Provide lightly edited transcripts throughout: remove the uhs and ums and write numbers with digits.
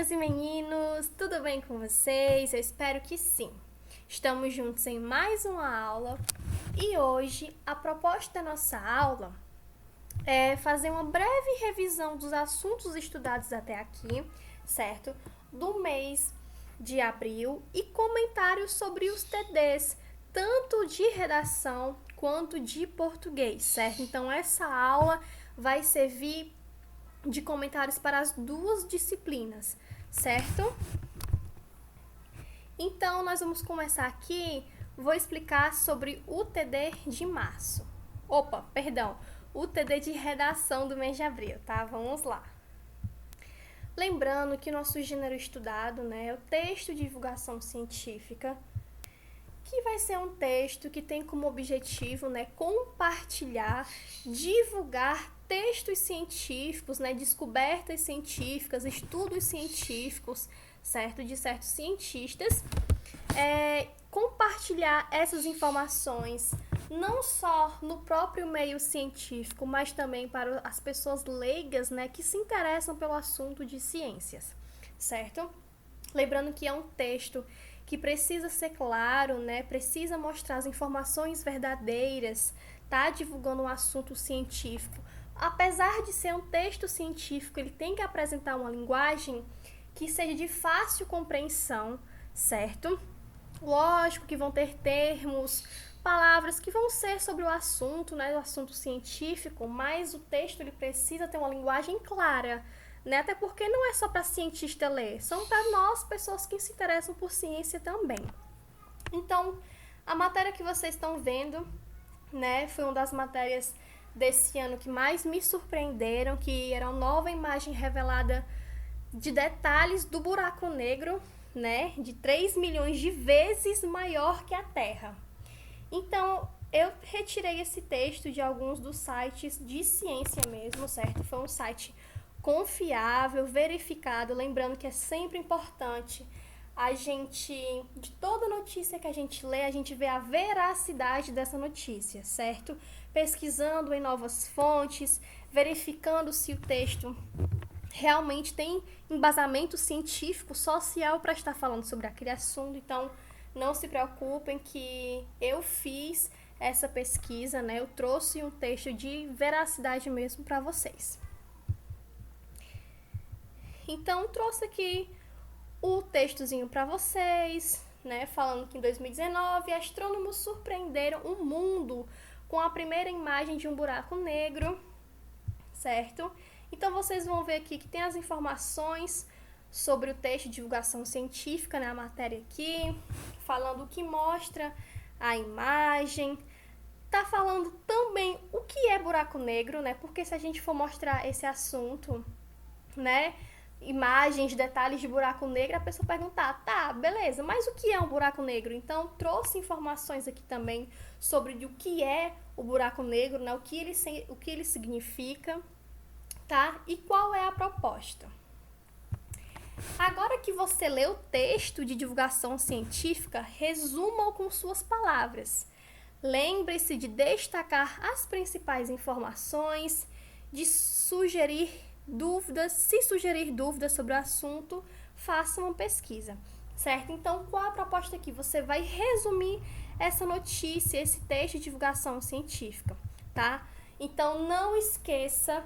meninas e meninos, tudo bem com vocês? Eu espero que sim. Estamos juntos em mais uma aula e hoje a proposta da nossa aula é fazer uma breve revisão dos assuntos estudados até aqui, certo? Do mês de abril e comentários sobre os TDs, tanto de redação quanto de português, certo? Então essa aula vai servir de comentários para as duas disciplinas, certo? Então, nós vamos começar aqui, vou explicar sobre o TD de março. O TD de redação do mês de abril, tá? Vamos lá. Lembrando que nosso gênero estudado, né, é o texto de divulgação científica, que vai ser um texto que tem como objetivo, né, compartilhar, divulgar textos científicos, né, descobertas científicas, estudos científicos, certo, de certos cientistas, compartilhar essas informações não só no próprio meio científico, mas também para as pessoas leigas, né, que se interessam pelo assunto de ciências, certo? Lembrando que é um texto que precisa ser claro, né? Precisa mostrar as informações verdadeiras, tá divulgando um assunto científico. Apesar de ser um texto científico, ele tem que apresentar uma linguagem que seja de fácil compreensão, certo? Lógico que vão ter termos, palavras que vão ser sobre o assunto, né? O assunto científico, mas o texto ele precisa ter uma linguagem clara, né? Até porque não é só para cientista ler, são para nós, pessoas que se interessam por ciência também. Então, a matéria que vocês estão vendo, né, foi uma das matérias desse ano que mais me surpreenderam, que era uma nova imagem revelada de detalhes do buraco negro, né, de 3 milhões de vezes maior que a Terra. Então, eu retirei esse texto de alguns dos sites de ciência mesmo, certo? Foi um site confiável, verificado, lembrando que é sempre importante de toda notícia que a gente lê, a gente vê a veracidade dessa notícia, certo? Pesquisando em novas fontes, verificando se o texto realmente tem embasamento científico, social para estar falando sobre aquele assunto. Então, não se preocupem que eu fiz essa pesquisa, né? Eu trouxe um texto de veracidade mesmo para vocês. Então, trouxe aqui o textozinho para vocês, né? Falando que em 2019, astrônomos surpreenderam o mundo com a primeira imagem de um buraco negro, certo? Então, vocês vão ver aqui que tem as informações sobre o texto de divulgação científica, né? A matéria aqui, falando o que mostra a imagem. Tá falando também o que é buraco negro, né? Porque se a gente for mostrar esse assunto, né? Imagens, detalhes de buraco negro, a pessoa perguntar, tá, beleza, mas o que é um buraco negro? Então, trouxe informações aqui também sobre o que é o buraco negro, né? O que ele significa, tá? E qual é a proposta. Agora que você leu o texto de divulgação científica, resuma-o com suas palavras. Lembre-se de destacar as principais informações, de sugerir dúvidas. Se sugerir dúvidas sobre o assunto, faça uma pesquisa, certo? Então, qual a proposta aqui? Você vai resumir essa notícia, esse texto de divulgação científica, tá? Então, não esqueça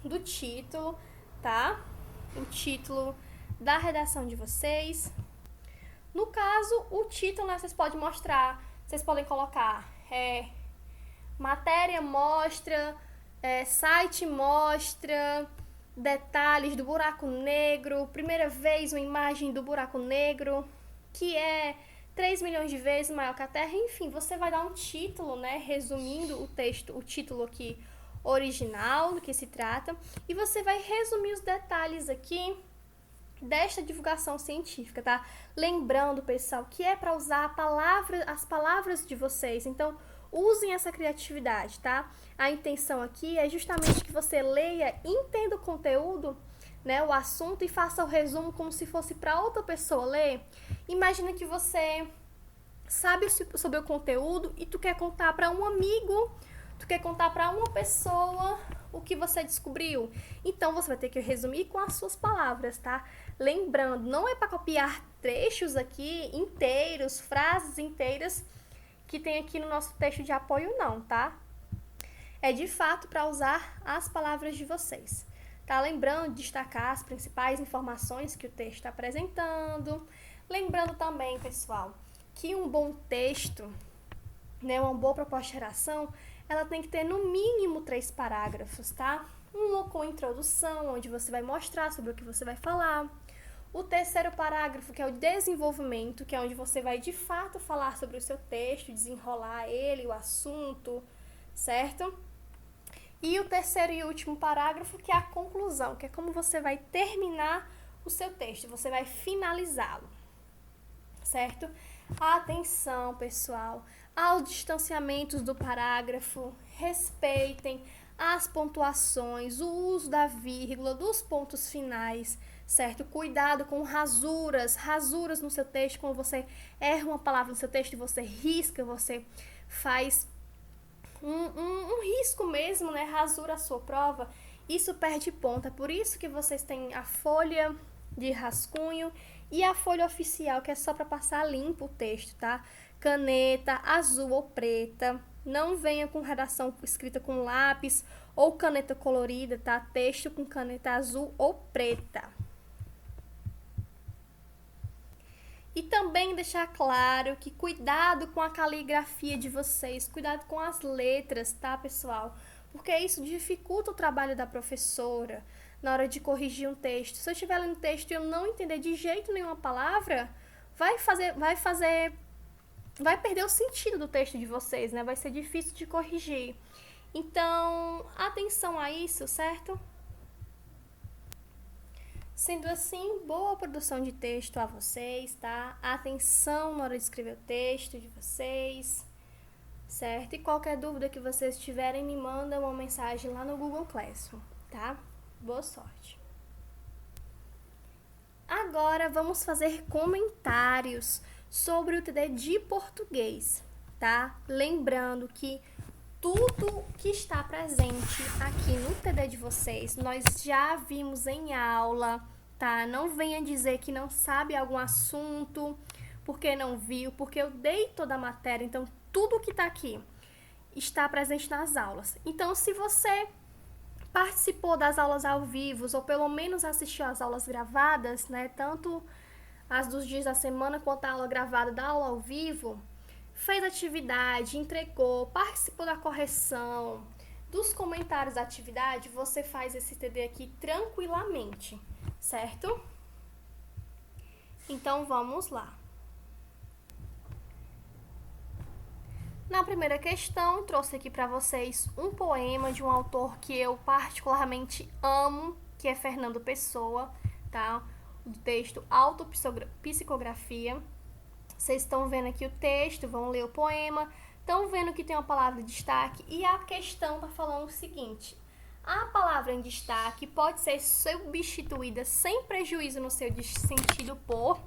do título, tá? O título da redação de vocês. No caso, o título, né, vocês podem colocar matéria mostra, site mostra detalhes do buraco negro, primeira vez uma imagem do buraco negro, que é 3 milhões de vezes maior que a Terra. Enfim, você vai dar um título, né, resumindo o texto, o título aqui original do que se trata, e você vai resumir os detalhes aqui desta divulgação científica, tá? Lembrando, pessoal, que é para usar as palavras de vocês, então usem essa criatividade, tá? A intenção aqui é justamente que você leia, entenda o conteúdo, né, o assunto, e faça o resumo como se fosse para outra pessoa ler. Imagina que você sabe sobre o conteúdo e tu quer contar para um amigo, tu quer contar para uma pessoa o que você descobriu. Então, você vai ter que resumir com as suas palavras, tá? Lembrando, não é para copiar trechos aqui inteiros, frases inteiras que tem aqui no nosso texto de apoio, não, tá? É de fato para usar as palavras de vocês. Tá? Lembrando de destacar as principais informações que o texto está apresentando. Lembrando também, pessoal, que um bom texto, né, uma boa proposta de redação, ela tem que ter no mínimo 3 parágrafos, tá? Um com introdução, onde você vai mostrar sobre o que você vai falar. O terceiro parágrafo, que é o desenvolvimento, que é onde você vai de fato falar sobre o seu texto, desenrolar ele, o assunto, certo? E o terceiro e último parágrafo, que é a conclusão, que é como você vai terminar o seu texto, você vai finalizá-lo, certo? Atenção, pessoal, aos distanciamentos do parágrafo, respeitem as pontuações, o uso da vírgula, dos pontos finais, certo? Cuidado com rasuras no seu texto, quando você erra uma palavra no seu texto, você risca, você faz um risco mesmo, né? Rasura a sua prova, isso perde ponto. É por isso que vocês têm a folha de rascunho e a folha oficial, que é só para passar limpo o texto, tá? Caneta azul ou preta. Não venha com redação escrita com lápis ou caneta colorida, tá? Texto com caneta azul ou preta. E também deixar claro que cuidado com a caligrafia de vocês, cuidado com as letras, tá, pessoal? Porque isso dificulta o trabalho da professora na hora de corrigir um texto. Se eu estiver lendo um texto e eu não entender de jeito nenhum a palavra, vai perder o sentido do texto de vocês, né? Vai ser difícil de corrigir. Então, atenção a isso, certo? Sendo assim, boa produção de texto a vocês, tá? Atenção na hora de escrever o texto de vocês, certo? E qualquer dúvida que vocês tiverem, me manda uma mensagem lá no Google Classroom, tá? Boa sorte! Agora vamos fazer comentários sobre o TD de português, tá? Lembrando que tudo que está presente aqui no TD de vocês, nós já vimos em aula, tá? Não venha dizer que não sabe algum assunto, porque não viu, porque eu dei toda a matéria, então tudo que está aqui está presente nas aulas. Então, se você participou das aulas ao vivo, ou pelo menos assistiu às aulas gravadas, né? Tanto as dos dias da semana quanto a aula gravada da aula ao vivo, fez atividade, entregou, participou da correção, dos comentários da atividade, você faz esse TD aqui tranquilamente, certo? Então, vamos lá. Na primeira questão, trouxe aqui para vocês um poema de um autor que eu particularmente amo, que é Fernando Pessoa, tá? O texto Autopsicografia. Vocês estão vendo aqui o texto, vão ler o poema, estão vendo que tem uma palavra em destaque e a questão está falando o seguinte: a palavra em destaque pode ser substituída sem prejuízo no seu sentido por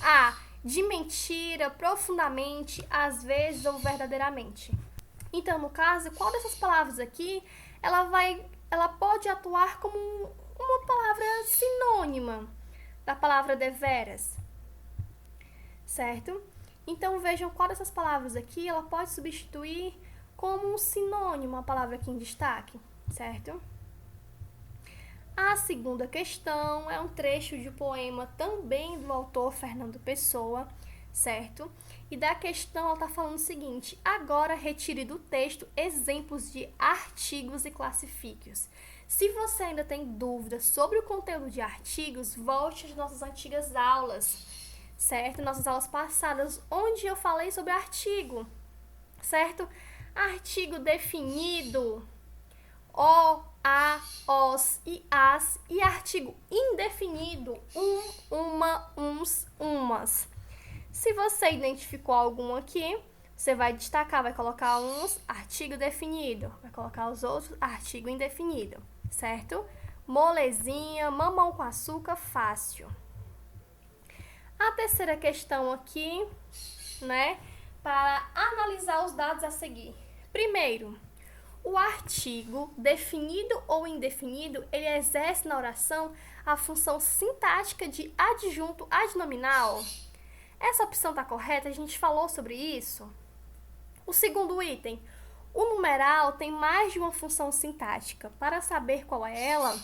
A. De mentira, profundamente, às vezes ou verdadeiramente. Então, no caso, qual dessas palavras aqui, ela pode atuar como uma palavra sinônima da palavra deveras, certo? Então, vejam qual dessas palavras aqui, ela pode substituir como um sinônimo a palavra aqui em destaque, certo? A segunda questão é um trecho de poema também do autor Fernando Pessoa, certo? E da questão ela está falando o seguinte: agora retire do texto exemplos de artigos e classifique-os. Se você ainda tem dúvidas sobre o conteúdo de artigos, volte às nossas antigas aulas, certo? Nossas aulas passadas, onde eu falei sobre artigo, certo? Artigo definido, o, a, os e as, e artigo indefinido, uma, uns, umas. Se você identificou algum aqui, você vai destacar, vai colocar uns, artigo definido, vai colocar os outros, artigo indefinido, certo? Molezinha, mamão com açúcar, fácil. A terceira questão aqui, né, para analisar os dados a seguir. Primeiro, O artigo, definido ou indefinido, ele exerce na oração a função sintática de adjunto adnominal. Essa opção está correta? A gente falou sobre isso. O segundo item, o numeral tem mais de uma função sintática. Para saber qual é ela,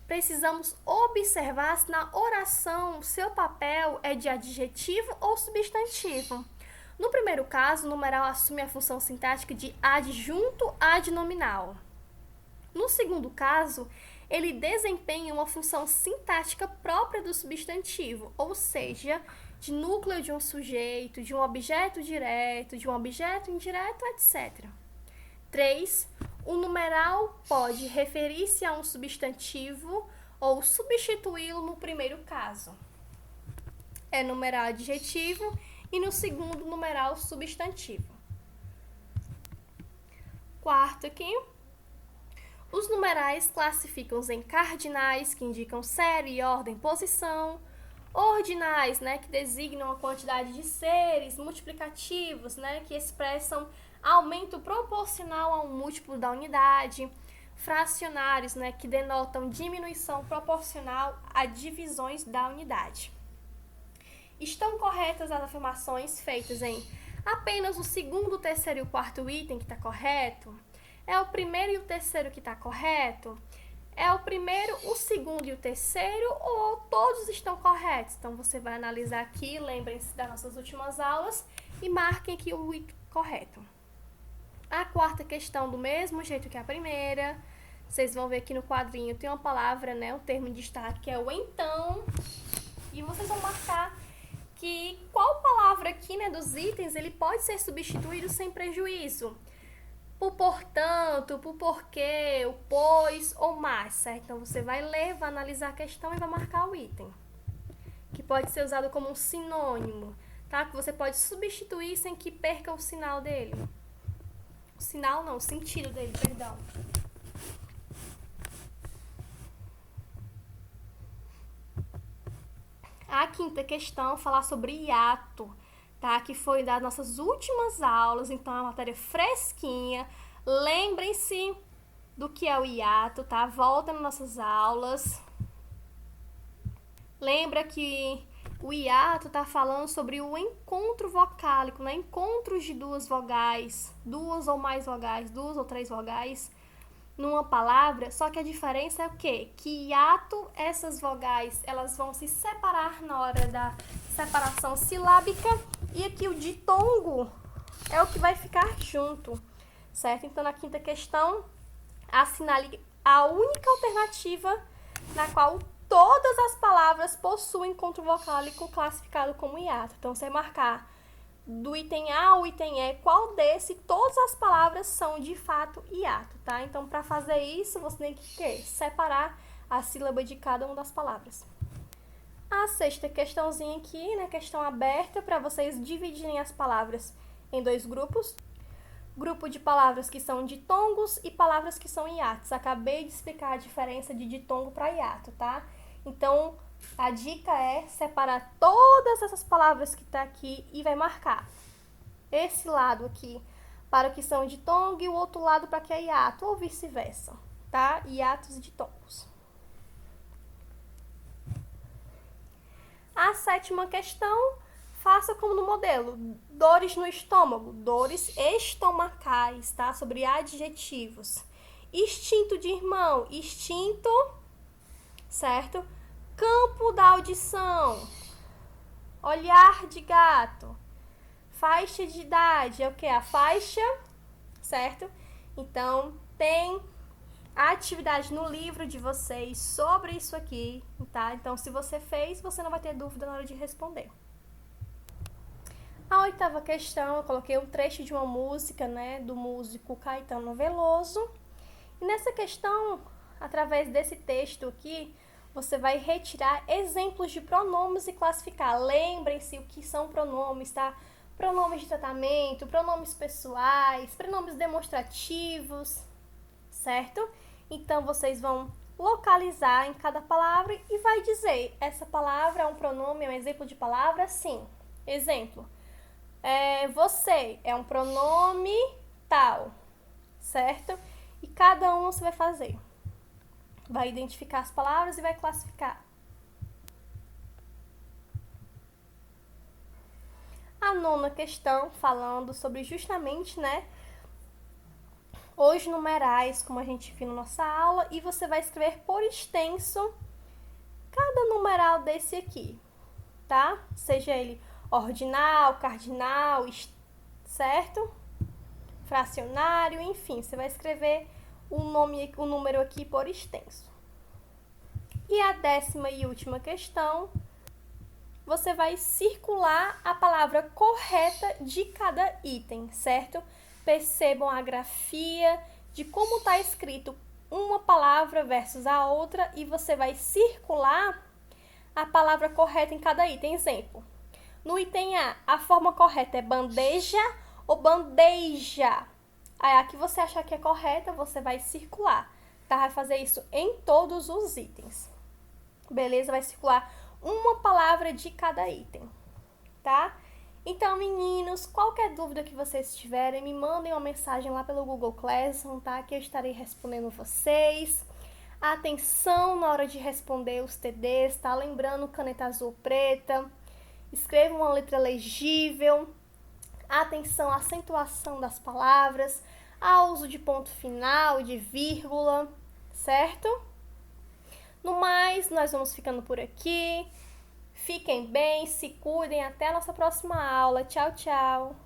precisamos observar se na oração seu papel é de adjetivo ou substantivo. No primeiro caso, o numeral assume a função sintática de adjunto adnominal. No segundo caso, ele desempenha uma função sintática própria do substantivo, ou seja, de núcleo de um sujeito, de um objeto direto, de um objeto indireto, etc. 3. O numeral pode referir-se a um substantivo ou substituí-lo no primeiro caso. É numeral adjetivo e no segundo, numeral substantivo. Quarto aqui. Os numerais classificam-se em cardinais, que indicam série, ordem, posição. Ordinais, que designam a quantidade de seres. Multiplicativos, que expressam aumento proporcional a um múltiplo da unidade. Fracionários, que denotam diminuição proporcional a divisões da unidade. Estão corretas as afirmações feitas em apenas o segundo, o terceiro e o quarto item que está correto? É o primeiro e o terceiro que está correto? É o primeiro, o segundo e o terceiro, ou todos estão corretos? Então, você vai analisar aqui, lembrem-se das nossas últimas aulas e marquem aqui o correto. A quarta questão, do mesmo jeito que a primeira, vocês vão ver aqui no quadrinho, tem uma palavra, um termo de destaque, que é o então, e vocês vão marcar que qual palavra aqui, dos itens, ele pode ser substituído sem prejuízo. Por portanto, por porquê, o pois ou mas, certo? Então, você vai ler, vai analisar a questão e vai marcar o item, que pode ser usado como um sinônimo, tá? Que você pode substituir sem que perca o sinal dele. O sinal não, o sentido dele, perdão. A quinta questão falar sobre hiato, tá? Que foi das nossas últimas aulas, então é uma matéria fresquinha. Lembrem-se do que é o hiato, tá? Volta nas nossas aulas. Lembra que o hiato tá falando sobre o encontro vocálico, encontros de duas vogais, duas ou mais vogais, duas ou três vogais numa palavra, só que a diferença é o quê? Que hiato, essas vogais, elas vão se separar na hora da separação silábica, e aqui o ditongo é o que vai ficar junto, certo? Então, na quinta questão, assinale a única alternativa na qual todas as palavras possuem encontro vocálico classificado como hiato. Então, você vai marcar do item A ao item E, qual desse todas as palavras são de fato hiato, tá? Então, para fazer isso, você tem que separar a sílaba de cada uma das palavras. A sexta questãozinha aqui, questão aberta, para vocês dividirem as palavras em dois grupos. Grupo de palavras que são ditongos e palavras que são hiatos. Acabei de explicar a diferença de ditongo para hiato, tá? Então, a dica é separar todas essas palavras que tá aqui e vai marcar esse lado aqui para o que são ditongo e o outro lado para que é hiato, ou vice-versa, tá? Hiatos e ditongos. A sétima questão, faça como no modelo. Dores no estômago, dores estomacais, tá? Sobre adjetivos. Instinto de irmão, instinto, certo? Campo da audição, olhar de gato. Faixa de idade é o que? A faixa, certo? Então, tem a atividade no livro de vocês sobre isso aqui, tá? Então, se você fez, você não vai ter dúvida na hora de responder. A oitava questão, eu coloquei um trecho de uma música, do músico Caetano Veloso. E nessa questão, através desse texto aqui, você vai retirar exemplos de pronomes e classificar. Lembrem-se o que são pronomes, tá? Pronomes de tratamento, pronomes pessoais, pronomes demonstrativos, certo? Então, vocês vão localizar em cada palavra e vai dizer, essa palavra é um pronome, é um exemplo de palavra? Sim. Exemplo, você é um pronome tal, certo? E cada um você vai fazer. Vai identificar as palavras e vai classificar. A nona questão, falando sobre justamente, né, os numerais, como a gente viu na nossa aula, e você vai escrever por extenso cada numeral desse aqui, tá? Seja ele ordinal, cardinal, certo? Fracionário, enfim, você vai escrever o número aqui por extenso. E a 10ª e última questão, você vai circular a palavra correta de cada item, certo? Percebam a grafia de como está escrito uma palavra versus a outra e você vai circular a palavra correta em cada item. Exemplo, no item A forma correta é bandeja ou bandeja. Aí a que você achar que é correta, você vai circular, tá? Vai fazer isso em todos os itens. Beleza? Vai circular uma palavra de cada item, tá? Então, meninos, qualquer dúvida que vocês tiverem, me mandem uma mensagem lá pelo Google Classroom, tá? Que eu estarei respondendo vocês. Atenção na hora de responder os TDs, tá? Lembrando, caneta azul preta. Escreva uma letra legível. Atenção à acentuação das palavras, ao uso de ponto final, de vírgula, certo? No mais, nós vamos ficando por aqui. Fiquem bem, se cuidem. Até a nossa próxima aula. Tchau, tchau!